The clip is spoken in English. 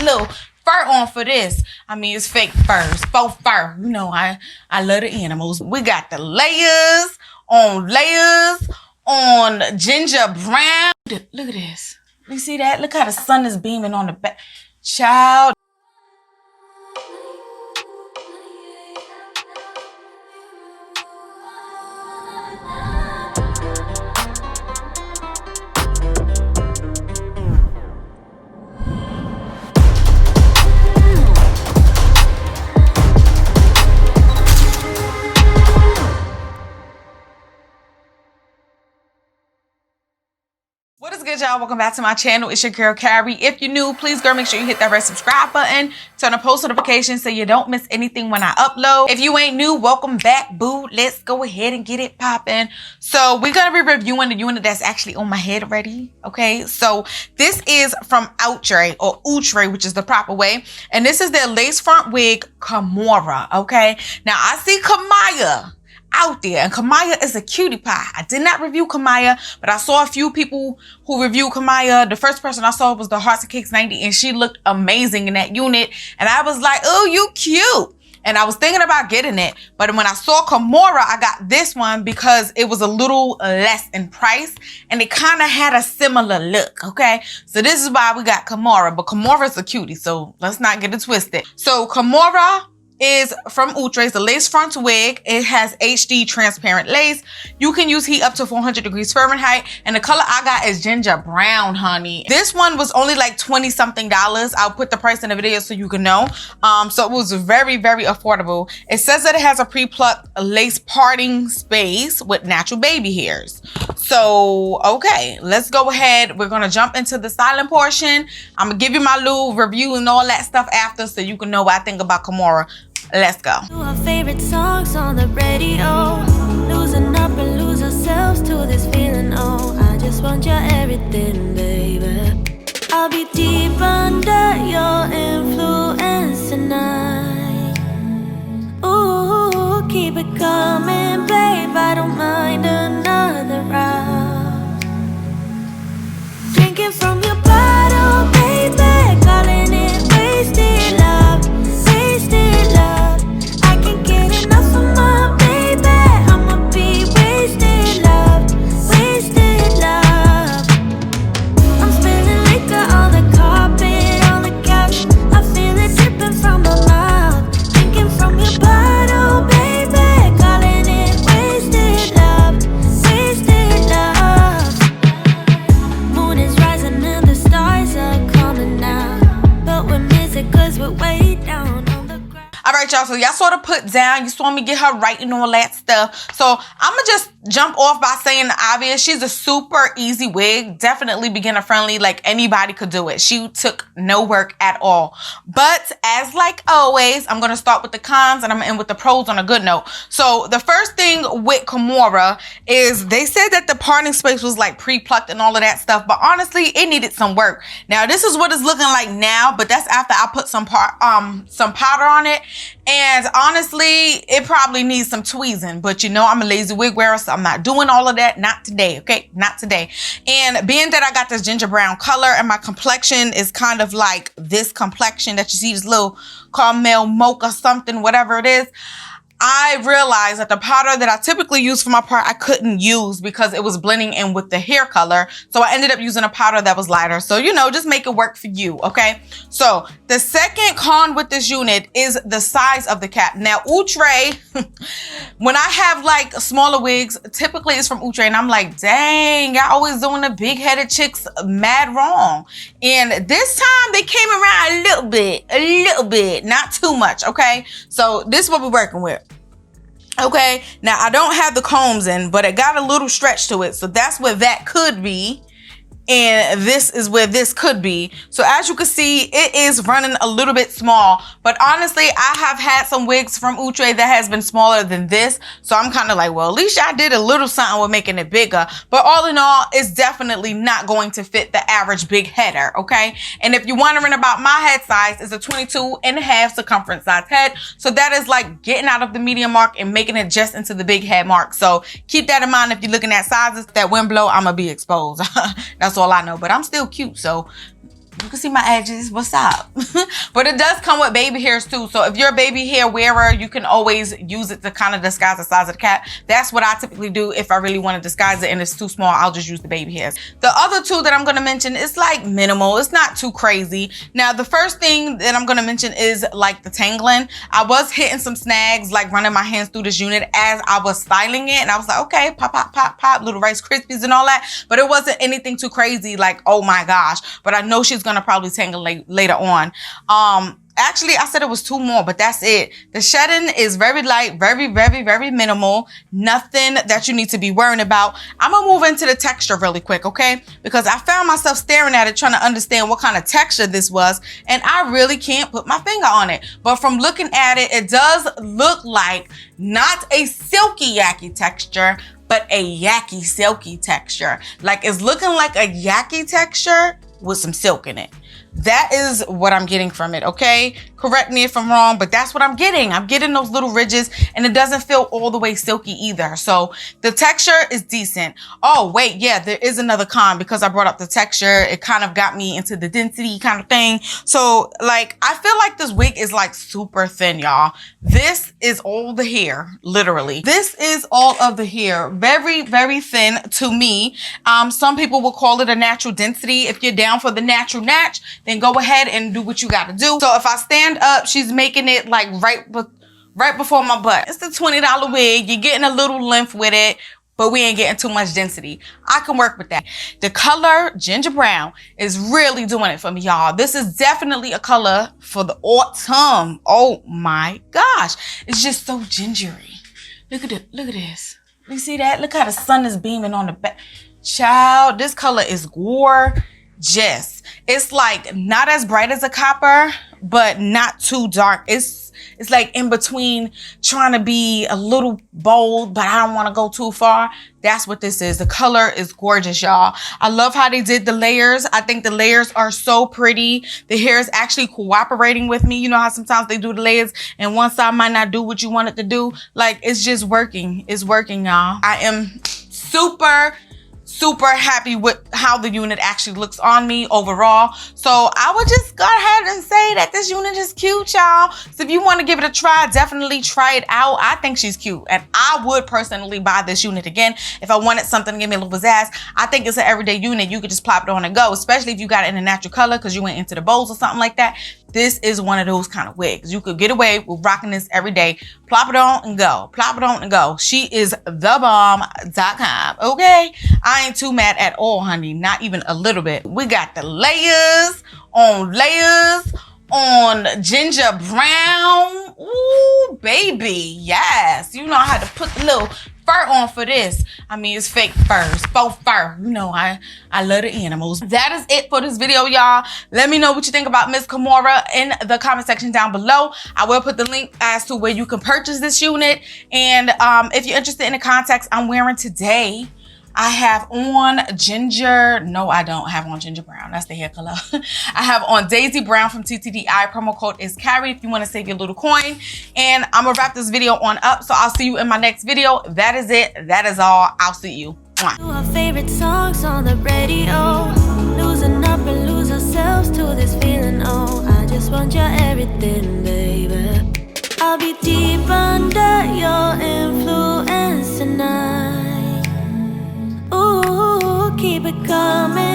little fur on for this. I mean, it's fake furs, faux fur. You know, I love the animals. We got the layers on ginger brown. Look at this. You see that? Look how the sun is beaming on the back. Child. What is good, y'all? Welcome back to my channel. It's your girl, Carrie. If you're new, please, girl, make sure you hit that red subscribe button. Turn on post notifications so you don't miss anything when I upload. If you ain't new, welcome back, boo. Let's go ahead and get it popping. So we're going to be reviewing the unit that's actually on my head already, okay? So this is from OUTRE, or OUTRE, which is the proper way. And this is their lace front wig, Kimora, okay? Now, I see Kamiyah out there, and Kamiyah is a cutie pie. I did not review Kamiyah, but I saw a few people who reviewed Kamiyah. The first person I saw was the Hearts and Cakes 90, and she looked amazing in that unit. And I was like, oh, you cute. And I was thinking about getting it, but when I saw Kimora, I got this one because it was a little less in price, and it kind of had a similar look, okay? So this is why we got Kimora, but Kimora is a cutie, so let's not get it twisted. So Kimora is from OUTRE. It's a lace front wig. It has HD transparent lace. You can use heat up to 400 degrees Fahrenheit. And the color I got is ginger brown, honey. This one was only like $20-something. I'll put the price in the video so you can know. So it was very, very affordable. It says that it has a pre-plucked lace parting space with natural baby hairs. So, okay, let's go ahead. We're gonna jump into the styling portion. I'm gonna give you my little review and all that stuff after so you can know what I think about Kimora. Let's go. Our favorite songs on the radio, losing up and lose ourselves to this feeling. Oh, I just want your everything, baby. I'll be deep under your influence tonight. Ooh, keep it coming, babe. I don't mind another round. Drinking from your bottle, baby, calling it wasted love. Y'all, so y'all saw the put down, you saw me get her right and all that stuff. So I'm gonna just jump off by saying the obvious. She's a super easy wig, definitely beginner friendly, like anybody could do it. She took no work at all. But as like always, I'm gonna start with the cons and I'm gonna end with the pros on a good note. So the first thing with Kimora is they said that the parting space was like pre-plucked and all of that stuff, but honestly it needed some work. Now this is what it's looking like now, but that's after I put some powder on it. And honestly, it probably needs some tweezing, but you know, I'm a lazy wig wearer, so I'm not doing all of that. Not today, okay? Not today. And being that I got this ginger brown color and my complexion is kind of like this complexion that you see, this little caramel mocha something, whatever it is, I realized that the powder that I typically use for my part, I couldn't use because it was blending in with the hair color. So I ended up using a powder that was lighter. So, you know, just make it work for you, okay? So the second con with this unit is the size of the cap. Now, OUTRE, when I have like smaller wigs, typically it's from OUTRE, and I'm like, dang, y'all always doing the big-headed chicks mad wrong. And this time they came around a little bit, not too much, okay? So this is what we're working with. Okay, now I don't have the combs in, but it got a little stretch to it. So that's where that could be. and this is where this could be. So as you can see, it is running a little bit small, but honestly, I have had some wigs from OUTRE that has been smaller than this. So I'm kind of like, well, at least I did a little something with making it bigger. But all in all, it's definitely not going to fit the average big header, okay? And if you're wondering about my head size, it's a 22.5 circumference size head. So that is like getting out of the medium mark and making it just into the big head mark. So keep that in mind if you're looking at sizes. That wind blow, I'm gonna be exposed. That's all I know, but I'm still cute, so You can see my edges. What's up? But it does come with baby hairs too. So if you're a baby hair wearer, you can always use it to kind of disguise the size of the cap. That's what I typically do if I really want to disguise it and it's too small. I'll just use the baby hairs. The other two that I'm going to mention is like minimal. It's not too crazy. Now, the first thing that I'm going to mention is like the tangling. I was hitting some snags, like running my hands through this unit as I was styling it. And I was like, okay, pop, pop, pop, pop, little Rice Krispies and all that. But it wasn't anything too crazy like, oh my gosh. But I know she's going to probably tangle later on. Actually, I said it was 2 more, but that's it. The shedding is very light, very, very, very minimal. Nothing that you need to be worrying about. I'm going to move into the texture really quick, okay? Because I found myself staring at it, trying to understand what kind of texture this was, and I really can't put my finger on it. But from looking at it, it does look like not a silky yaki texture, but a yaki silky texture. Like it's looking like a yaki texture with some silk in it. That is what I'm getting from it, okay? Correct me if I'm wrong, but that's what I'm getting. I'm getting those little ridges, and it doesn't feel all the way silky either. So the texture is decent. Oh, wait, yeah, there is another con because I brought up the texture. It kind of got me into the density kind of thing. So, like, I feel like this wig is, like, super thin, y'all. This is all the hair, literally. This is all of the hair. Very, very thin to me. Some people will call it a natural density. If you're down for the natural natch, then go ahead and do what you got to do. So if I stand up, she's making it like right before my butt. It's the $20 wig. You're getting a little length with it, but we ain't getting too much density. I can work with that. The color ginger brown is really doing it for me, y'all. This is definitely a color for the autumn. Oh my gosh. It's just so gingery. Look at it. Look at this. You see that? Look how the sun is beaming on the back. Child, this color is gorgeous. It's like not as bright as a copper, but not too dark. It's like in between, trying to be a little bold, but I don't want to go too far. That's what this is. The color is gorgeous, y'all. I love how they did the layers. I think the layers are so pretty. The hair is actually cooperating with me. You know how sometimes they do the layers and one side might not do what you want it to do. Like, it's just working. It's working, y'all. I am super happy with how the unit actually looks on me overall. So I would just go ahead and say that this unit is cute, y'all. So if you want to give it a try, definitely try it out. I think she's cute, and I would personally buy this unit again if I wanted something to give me a little pizzazz. I think it's an everyday unit. You could just plop it on and go, especially if you got it in a natural color because you went into the bows or something like that. This is one of those kind of wigs. You could get away with rocking this every day. Plop it on and go. Plop it on and go. She is thebomb.com. Okay? I ain't too mad at all, honey. Not even a little bit. We got the layers on ginger brown. Ooh, baby. Yes. You know how to put the little fur on for this. I mean, it's fake fur, it's faux fur. You know, I love the animals. That is it for this video, y'all. Let me know what you think about Miss Kimora in the comment section down below. I will put the link as to where you can purchase this unit. And if you're interested in the contacts I'm wearing today, I have on ginger. No, I don't have on ginger brown. That's the hair color. I have on Daisy Brown from TTDI. Promo code is Carrie if you want to save your little coin. And I'm going to wrap this video on up. So I'll see you in my next video. That is it. That is all. I'll see you. Our favorite songs on the radio. Losing up and lose ourselves to this feeling. Oh, I just want your everything, baby. I'll be deep under your influence tonight. Ooh, keep it coming.